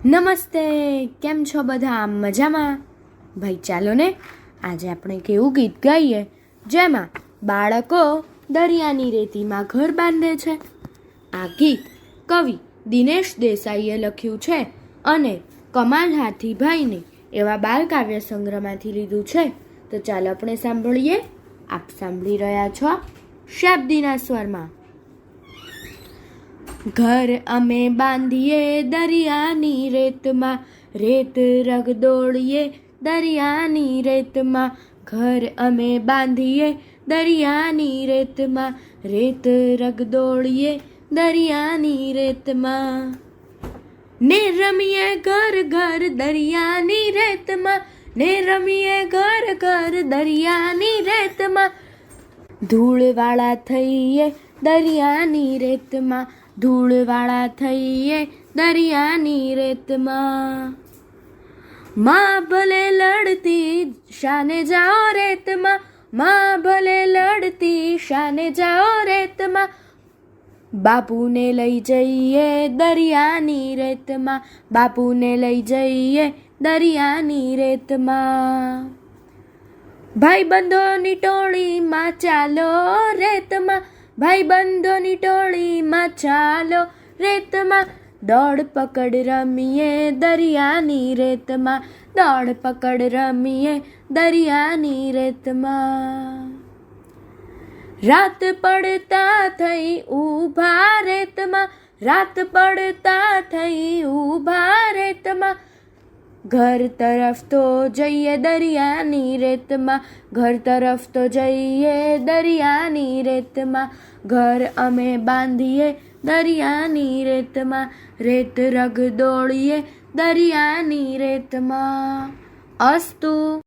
નમસ્તે, કેમ છો બધા? મજામાં? ભાઈ ચાલો ને આજે આપણે કેવું ગીત ગાઈએ જેમાં બાળકો દરિયાની રેતીમાં ઘર બાંધે છે. આ ગીત કવિ દિનેશ દેસાઈએ લખ્યું છે અને કમાલ હાથીભાઈને એવા બાળ કાવ્ય સંગ્રહમાંથી લીધું છે. તો ચાલો આપણે સાંભળીએ. આપ સાંભળી રહ્યા છો શાબ્દીના સ્વરમાં. ઘર અમે બાંધીએ દરિયાની રેતમાં, રેત રગદોળીએ દરિયાની રેતમાં. ઘર અમે બાંધીએ દરિયાની રેતમાં, રેત રગદોળીએ દરિયાની રેતમાં. ને રમીએ ઘર ઘર દરિયાની રેતમાં, ને રમીએ ઘર ઘર દરિયાની રેતમાં. ધૂળવાળા થઈએ દરિયાની રેતમાં, ધૂળવાળા થઈએ દરિયાની રેતમાં. માં ભલે લડતી શાને જાઓ રેતમાં, માં ભલે લડતી શાને જાઓ રેતમાં. બાપુને લઈ જઈએ દરિયાની રેતમાં, બાપુને લઈ જઈએ દરિયાની રેતમાં. ભાઈબંધોની ટોળીમાં ચાલો રેતમાં, ભાઈબંધોની ટોળીમાં ચાલો રેતમાં. દોડ પકડ રમીએ દરિયાની રેતમાં, દોડ પકડ રમીએ દરિયાની રેતમાં. રાત પડતા થઈ ઊભા રેતમાં, રાત પડતા થઈ ઊભા રેતમાં. ઘર તરફ તો જઈએ દરિયાની રેતમાં, ઘર તરફ તો જઈએ દરિયાની રેતમાં. ઘર અમે બાંધીએ દરિયાની રેતમાં, રેત રગદોળીએ દરિયાની રેતમાં. અસ્તુ.